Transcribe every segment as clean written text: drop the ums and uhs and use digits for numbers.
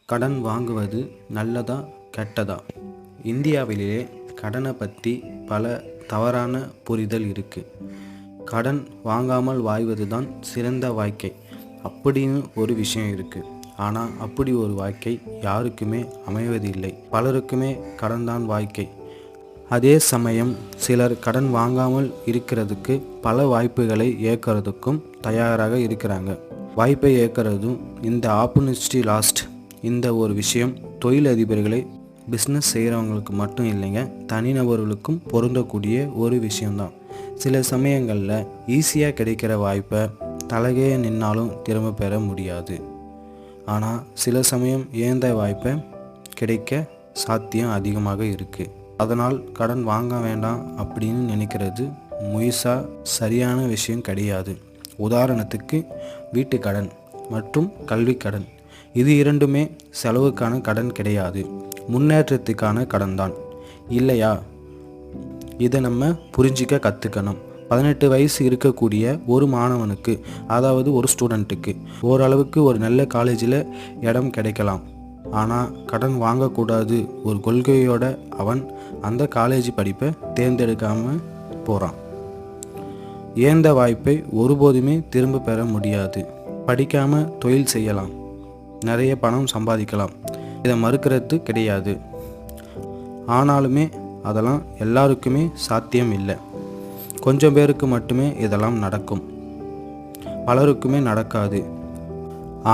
கடன் வாங்குவது நல்லதா கெட்டதா? இந்தியாவிலேயே கடனை பற்றி பல தவறான புரிதல் இருக்குது. கடன் வாங்காமல் வாழ்வது தான் சிறந்த வாழ்க்கை அப்படின்னு ஒரு விஷயம் இருக்குது. ஆனால் அப்படி ஒரு வாழ்க்கை யாருக்குமே அமைவதில்லை. பலருக்குமே கடன் தான் வாழ்க்கை. அதே சமயம் சிலர் கடன் வாங்காமல் இருக்கிறதுக்கு பல வாய்ப்புகளை ஏற்கிறதுக்கும் தயாராக இருக்கிறாங்க. வாய்ப்பை ஏற்கிறதும் இந்த ஆப்பர்ச்சுனிட்டி லாஸ்ட் இந்த ஒரு விஷயம் தொழிலதிபர்களை பிஸ்னஸ் செய்கிறவங்களுக்கு மட்டும் இல்லைங்க, தனிநபர்களுக்கும் பொருந்தக்கூடிய ஒரு விஷயம்தான். சில சமயங்களில் ஈஸியாக கிடைக்கிற வாய்ப்பை தலைகே நின்னாலும் திரும்ப பெற முடியாது. ஆனால் சில சமயம் இழந்த வாய்ப்பை கிடைக்க சாத்தியம் அதிகமாக இருக்குது. அதனால் கடன் வாங்க வேண்டாம் அப்படின்னு நினைக்கிறது முழுசாக சரியான விஷயம் கிடையாது. உதாரணத்துக்கு வீட்டு கடன் மற்றும் கல்வி கடன், இது இரண்டுமே செலவுக்கான கடன் கிடையாது, முன்னேற்றத்துக்கான கடன் தான் இல்லையா? இதை நம்ம புரிஞ்சிக்க கற்றுக்கணும். 18 வயசு இருக்கக்கூடிய ஒரு மாணவனுக்கு, அதாவது ஒரு ஸ்டூடெண்ட்டுக்கு ஓரளவுக்கு ஒரு நல்ல காலேஜில் இடம் கிடைக்கலாம். ஆனால் கடன் வாங்கக்கூடாது ஒரு கொள்கையோட அவன் அந்த காலேஜ் படிப்பை தேர்ந்தெடுக்காமல் போகிறான். ஏந்த வாய்ப்பை ஒருபோதுமே திரும்ப பெற முடியாது. படிக்காமல் தொழில் செய்யலாம், நிறைய பணம் சம்பாதிக்கலாம், இதை மறுக்கிறது கிடையாது. ஆனாலுமே அதெல்லாம் எல்லாருக்குமே சாத்தியம் இல்லை. கொஞ்சம் பேருக்கு மட்டுமே இதெல்லாம் நடக்கும், பலருக்குமே நடக்காது.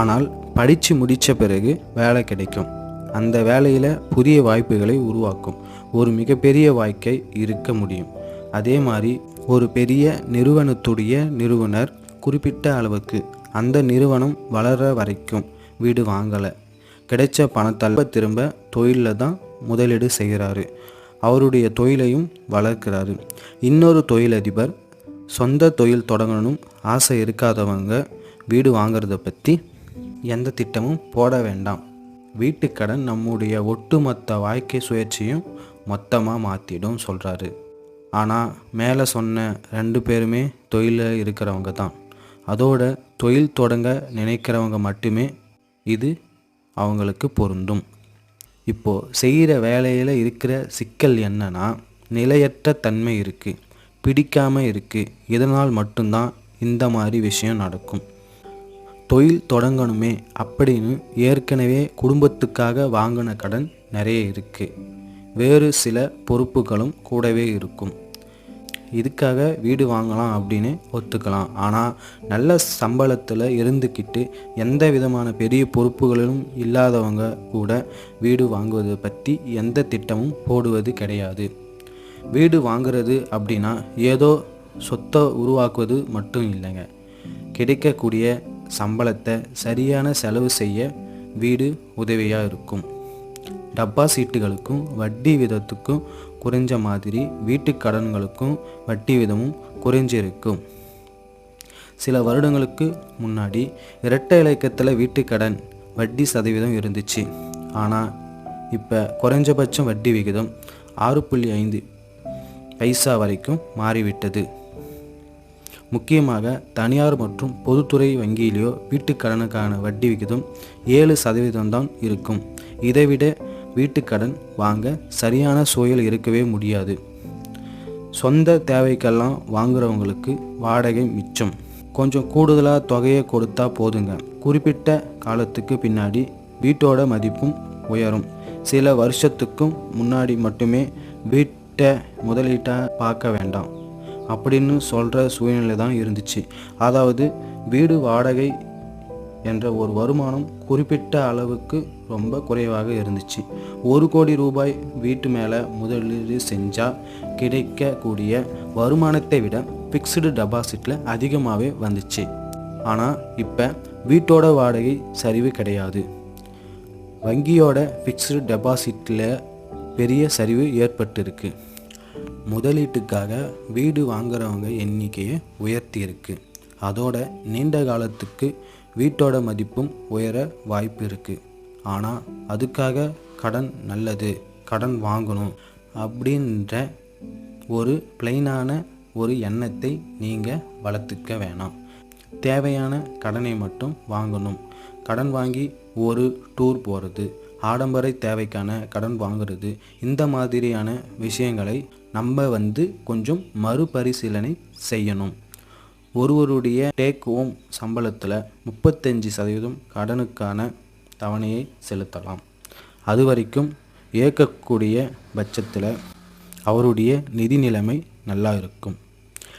ஆனால் படித்து முடித்த பிறகு வேலை கிடைக்கும். அந்த வேலையில் புதிய வாய்ப்புகளை உருவாக்கும் ஒரு மிகப்பெரிய வாழ்க்கை இருக்க முடியும். அதே மாதிரி ஒரு பெரிய நிறுவனத்துடைய நிறுவனர் குறிப்பிட்ட அளவுக்கு அந்த நிறுவனம் வளர வரைக்கும் வீடு வாங்கலை, கிடைச்ச பணத்தை திரும்ப தொழிலில் தான் முதலீடு செய்கிறாரு, அவருடைய தொழிலையும் வளர்க்கிறாரு. இன்னொரு தொழிலதிபர் சொந்த தொழில் தொடங்கணும் ஆசை இருக்காதவங்க வீடு வாங்கிறத பற்றி எந்த திட்டமும் போட வேண்டாம். வீட்டுக்கடன் நம்முடைய ஒட்டுமொத்த வாழ்க்கை சுழற்சியும் மொத்தமாக மாற்றிடும் சொல்கிறாரு. ஆனால் மேலே சொன்ன 2 பேருமே தொழிலில் இருக்கிறவங்க தான். அதோட தொழில் தொடங்க நினைக்கிறவங்க மட்டுமே இது அவங்களுக்கு பொருந்தும். இப்போது செய்கிற வேலையில் இருக்கிற சிக்கல் என்னன்னா, நிலையற்ற தன்மை இருக்குது, பிடிக்காமல் இருக்குது. இதனால் மட்டும்தான் இந்த மாதிரி விஷயம் நடக்கும். தொழில் தொடங்கணுமே அப்படின்னு ஏற்கனவே குடும்பத்துக்காக வாங்கின கடன் நிறைய இருக்குது, வேறு சில பொறுப்புகளும் கூடவே இருக்கும். இதுக்காக வீடு வாங்கலாம் அப்படின்னு ஒத்துக்கலாம். ஆனால் நல்ல சம்பளத்தில் இருந்துக்கிட்டு எந்த விதமான பெரிய பொறுப்புகளிலும் இல்லாதவங்க கூட வீடு வாங்குவதை பற்றி எந்த திட்டமும் போடுவது கிடையாது. வீடு வாங்குறது அப்படின்னா ஏதோ சொத்தை உருவாக்குவது மட்டும் இல்லைங்க. கிடைக்கக்கூடிய சம்பளத்தை சரியான செலவு செய்ய வீடு உதவியாக இருக்கும். டெபாசிட்டுகளுக்கும் வட்டி விதத்துக்கும் குறைஞ்ச மாதிரி வீட்டு கடன்களுக்கும் வட்டி விதமும் குறைஞ்சிருக்கும். சில வருடங்களுக்கு முன்னாடி இரட்டை இலக்கத்தில் வீட்டு கடன் வட்டி சதவீதம் இருந்துச்சு. ஆனால் இப்போ குறைஞ்சபட்சம் வட்டி விகிதம் 6.5 பைசா வரைக்கும் மாறிவிட்டது. முக்கியமாக தனியார் மற்றும் பொதுத்துறை வங்கியிலேயோ வீட்டு கடனுக்கான வட்டி விகிதம் 7% தான் இருக்கும். இதைவிட வீட்டுக்கடன் வாங்க சரியான சூழல் இருக்கவே முடியாது. சொந்த தேவைக்கெல்லாம் வாங்குறவங்களுக்கு வாடகை மிச்சம், கொஞ்சம் கூடுதலாக தொகையை கொடுத்தா போதுங்க. குறிப்பிட்ட காலத்துக்கு பின்னாடி வீட்டோட மதிப்பும் உயரும். சில வருஷத்துக்கும் முன்னாடி மட்டுமே வீட்டை முதலீட்டாக பார்க்க வேண்டாம் அப்படின்னு சொல்கிற சூழ்நிலை தான் இருந்துச்சு. அதாவது வீடு வாடகை என்ற ஒரு வருமானம் குறிப்பிட்ட அளவுக்கு ரொம்ப குறைவாக இருந்துச்சு. 1 கோடி ரூபாய் வீட்டு மேலே முதலீடு செஞ்சால் கிடைக்கக்கூடிய வருமானத்தை விட ஃபிக்ஸ்டு டெபாசிட்டில் அதிகமாகவே வந்துச்சு. ஆனால் இப்போ வீட்டோட வாடகை சரிவு கிடையாது, வங்கியோட ஃபிக்ஸ்டு டெபாசிட்டில் பெரிய சரிவு ஏற்பட்டிருக்கு. முதலீட்டுக்காக வீடு வாங்குறவங்க எண்ணிக்கையை உயர்த்தியிருக்கு. அதோட நீண்ட காலத்துக்கு வீட்டோட மதிப்பும் உயர வாய்ப்பு இருக்குது. ஆனால் அதுக்காக கடன் நல்லது, கடன் வாங்கணும் அப்படின்ற ஒரு பிளைனான ஒரு எண்ணத்தை நீங்கள் வளர்த்துக்க வேணாம். தேவையான கடனை மட்டும் வாங்கணும். கடன் வாங்கி ஒரு டூர் போகிறது, ஆடம்பர தேவைக்கான கடன் வாங்குறது, இந்த மாதிரியான விஷயங்களை நம்ம கொஞ்சம் மறுபரிசீலனை செய்யணும். ஒருவருடைய டேக் ஹோம் சம்பளத்தில் 35% கடனுக்கான தவணையை செலுத்தலாம். அது வரைக்கும் இயக்கக்கூடிய பட்சத்தில் அவருடைய நிதி நிலைமை நல்லா இருக்கும்.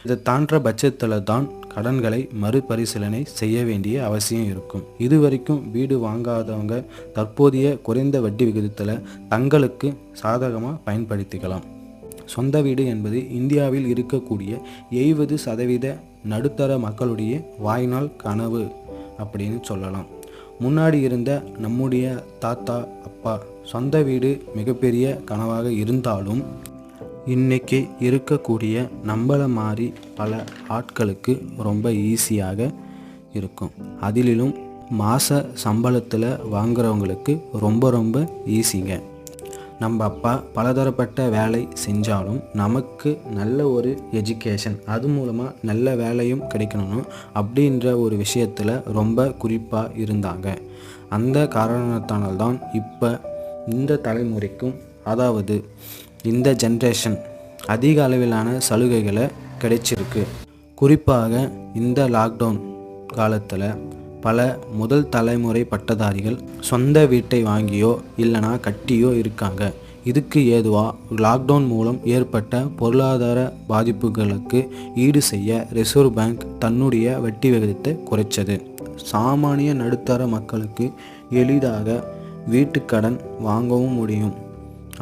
இதை தாண்ட பட்சத்தில் தான் கடன்களை மறுபரிசீலனை செய்ய வேண்டிய அவசியம் இருக்கும். இதுவரைக்கும் வீடு வாங்காதவங்க தற்போதைய குறைந்த வட்டி விகிதத்தில் தங்களுக்கு சாதகமாக பயன்படுத்திக்கலாம். சொந்த வீடு என்பது இந்தியாவில் இருக்கக்கூடிய 70% நடுத்தர மக்களுடைய வாழ்நாள் கனவு அப்படின்னு சொல்லலாம். முன்னாடி இருந்த நம்முடைய தாத்தா அப்பா சொந்த வீடு மிகப்பெரிய கனவாக இருந்தாலும் இன்றைக்கி இருக்கக்கூடிய நம்மளை மாதிரி பல ஆட்களுக்கு ரொம்ப ஈஸியாக இருக்கும். அதிலும் மாத சம்பளத்தில் வாங்குறவங்களுக்கு ரொம்ப ஈஸிங்க. நம்ம அப்பா பலதரப்பட்ட வேலை செஞ்சாலும் நமக்கு நல்ல ஒரு எஜுகேஷன், அது மூலமாக நல்ல வேலையும் கிடைக்கணும் அப்படின்ற ஒரு விஷயத்தில் ரொம்ப குறிப்பாக இருந்தாங்க. அந்த காரணத்தினால்தான் இப்போ இந்த தலைமுறைக்கும், அதாவது இந்த ஜென்ரேஷன் அதிக அளவிலான சலுகைகளை கிடைச்சிருக்கு. குறிப்பாக இந்த லாக்டவுன் காலத்தில் பல முதல் தலைமுறை பட்டதாரிகள் சொந்த வீட்டை வாங்கியோ இல்லைனா கட்டியோ இருக்காங்க. இதுக்கு ஏதுவாக லாக்டவுன் மூலம் ஏற்பட்ட பொருளாதார பாதிப்புகளுக்கு ஈடு செய்ய ரிசர்வ் பேங்க் தன்னுடைய வட்டி விகிதத்தை குறைச்சது. சாமானிய நடுத்தர மக்களுக்கு எளிதாக வீட்டுக்கடன் வாங்கவும் முடியும்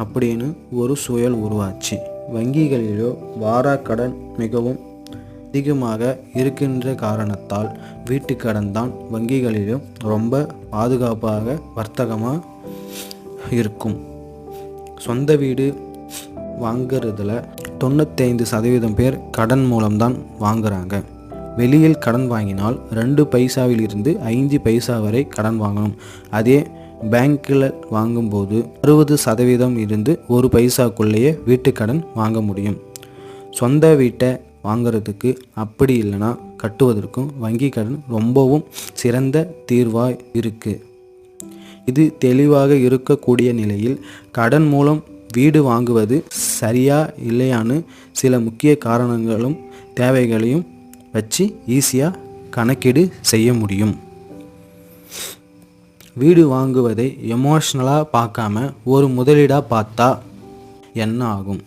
அப்படின்னு ஒரு சூழல் உருவாச்சு. வங்கிகளிலோ வாராக்கடன் மிகவும் அதிகமாக இருக்கின்ற காரணத்தால் வீட்டுக்கடன் தான் வங்கிகளிலும் ரொம்ப பாதுகாப்பாக வர்த்தகமாக இருக்கும். சொந்த வீடு வாங்கிறதுல 95% பேர் கடன் மூலம்தான் வாங்குறாங்க. வெளியில் கடன் வாங்கினால் 2 பைசாவிலிருந்து 5 பைசா வரை கடன் வாங்கணும். அதே பேங்க்கில் வாங்கும்போது 60% இருந்து 1 பைசாக்குள்ளேயே வீட்டுக்கடன் வாங்க முடியும். சொந்த வீட்டை வாங்கிறதுக்கு அப்படி இல்லைனா கட்டுவதற்கும் வங்கி கடன் ரொம்பவும் சிறந்த தீர்வாக இருக்குது. இது தெளிவாக இருக்கக்கூடிய நிலையில் கடன் மூலம் வீடு வாங்குவது சரியா இல்லையான்னு சில முக்கிய காரணங்களும் தேவைகளையும் வச்சு ஈஸியாக கணக்கீடு செய்ய முடியும். வீடு வாங்குவதை எமோஷ்னலாக பார்க்காம ஒரு முதலீடாக பார்த்தா என்ன ஆகும்?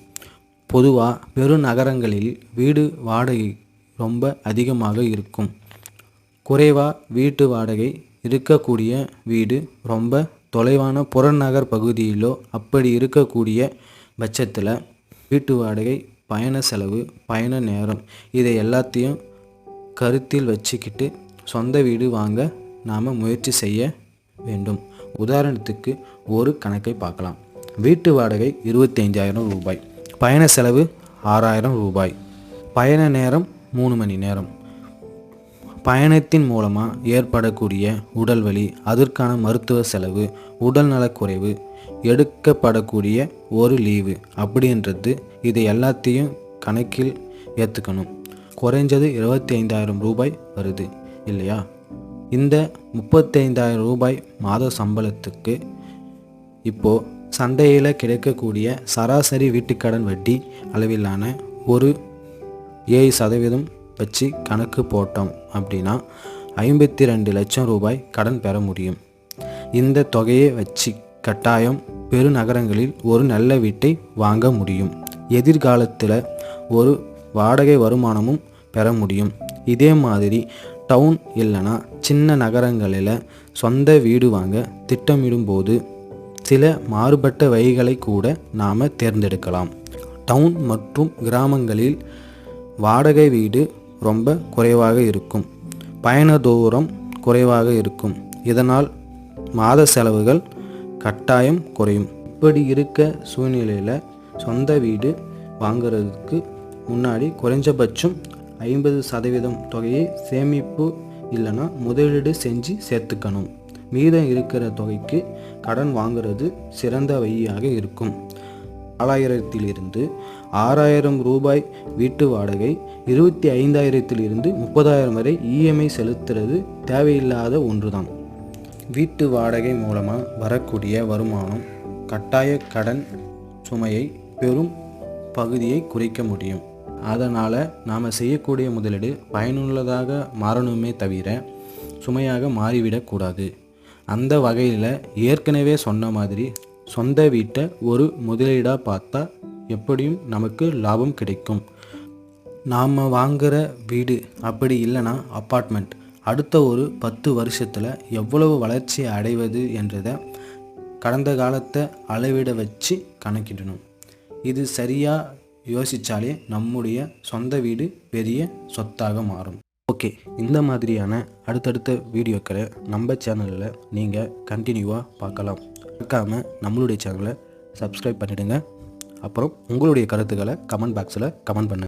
பொதுவாக பெருநகரங்களில் வீடு வாடகை ரொம்ப அதிகமாக இருக்கும். குறைவாக வீட்டு வாடகை இருக்கக்கூடிய வீடு ரொம்ப தொலைவான புறநகர் பகுதியிலோ அப்படி இருக்கக்கூடிய பட்சத்தில் வீட்டு வாடகை, பயண செலவு, பயண நேரம் இதை எல்லாத்தையும் கருத்தில் வச்சுக்கிட்டு சொந்த வீடு வாங்க நாம் முயற்சி செய்ய வேண்டும். உதாரணத்துக்கு ஒரு கணக்கை பார்க்கலாம். வீட்டு வாடகை 25,000 ரூபாய், பயண செலவு 6,000 ரூபாய், பயண நேரம் 3 மணி நேரம். பயணத்தின் மூலமாக ஏற்படக்கூடிய உடல் வலி, அதற்கான மருத்துவ செலவு, உடல் நலக்குறைவு, எடுக்கப்படக்கூடிய ஒரு லீவு அப்படின்றது இதை எல்லாத்தையும் கணக்கில் ஏற்றுக்கணும். குறைஞ்சது 25,000 ரூபாய் வருது இல்லையா? இந்த 35,000 ரூபாய் மாத சம்பளத்துக்கு இப்போது சந்தையில் கிடைக்கக்கூடிய சராசரி வீட்டுக்கடன் வட்டி அளவிலான ஒரு 7% வச்சு கணக்கு போட்டோம் அப்படின்னா 52 லட்சம் ரூபாய் கடன் பெற முடியும். இந்த தொகையை வச்சு கட்டாயம் பெருநகரங்களில் ஒரு நல்ல வீட்டை வாங்க முடியும். எதிர்காலத்தில் ஒரு வாடகை வருமானமும் பெற முடியும். இதே மாதிரி டவுன் இல்லைனா சின்ன நகரங்களில் சொந்த வீடு வாங்க திட்டமிடும்போது சில மாறுபட்ட வழிகளை கூட நாம் தேர்ந்தெடுக்கலாம். டவுன் மற்றும் கிராமங்களில் வாடகை வீடு ரொம்ப குறைவாக இருக்கும், பயண தூரம் குறைவாக இருக்கும். இதனால் மாத செலவுகள் கட்டாயம் குறையும். இப்படி இருக்க சூழ்நிலையில் சொந்த வீடு வாங்கிறதுக்கு முன்னாடி குறைஞ்சபட்சம் 50% தொகையை சேமிப்பு இல்லைனா முதலீடு செஞ்சு சேர்த்துக்கணும். மீதம் இருக்கிற தொகைக்கு கடன் வாங்குறது சிறந்த வழியாக இருக்கும். 4,000 6,000 ரூபாய் வீட்டு வாடகை, 25,000 30,000 வரை இஎம்ஐ செலுத்துறது தேவையில்லாத ஒன்றுதான். வீட்டு வாடகை மூலமாக வரக்கூடிய வருமானம் கட்டாய கடன் சுமையை பெரும் பகுதியை குறைக்க முடியும். அதனால் நாம் செய்யக்கூடிய முதலீடு பயனுள்ளதாக மாறணுமே தவிர சுமையாக மாறிவிடக்கூடாது. அந்த வகையில் ஏற்கனவே சொன்ன மாதிரி சொந்த வீட்டை ஒரு முதலீடாக பார்த்தா எப்படியும் நமக்கு லாபம் கிடைக்கும். நாம் வாங்குகிற வீடு அப்படி இல்லைன்னா அப்பார்ட்மெண்ட் அடுத்த ஒரு 10 வருஷத்தில் எவ்வளவு வளர்ச்சி அடைவது என்றதை கடந்த காலத்தை அளவிட வச்சு கணக்கிடணும். இது சரியாக யோசித்தாலே நம்முடைய சொந்த வீடு பெரிய சொத்தாக மாறும். ஓகே, இந்த மாதிரியான அடுத்தடுத்த வீடியோக்களை நம்ம சேனலில் நீங்கள் கண்டினியூவாக பார்க்கலாம். மறக்காமல் நம்மளுடைய சேனலை சப்ஸ்கிரைப் பண்ணிவிடுங்க. அப்புறம் உங்களுடைய கருத்துக்களை கமெண்ட் பாக்ஸில் கமெண்ட் பண்ணுங்கள்.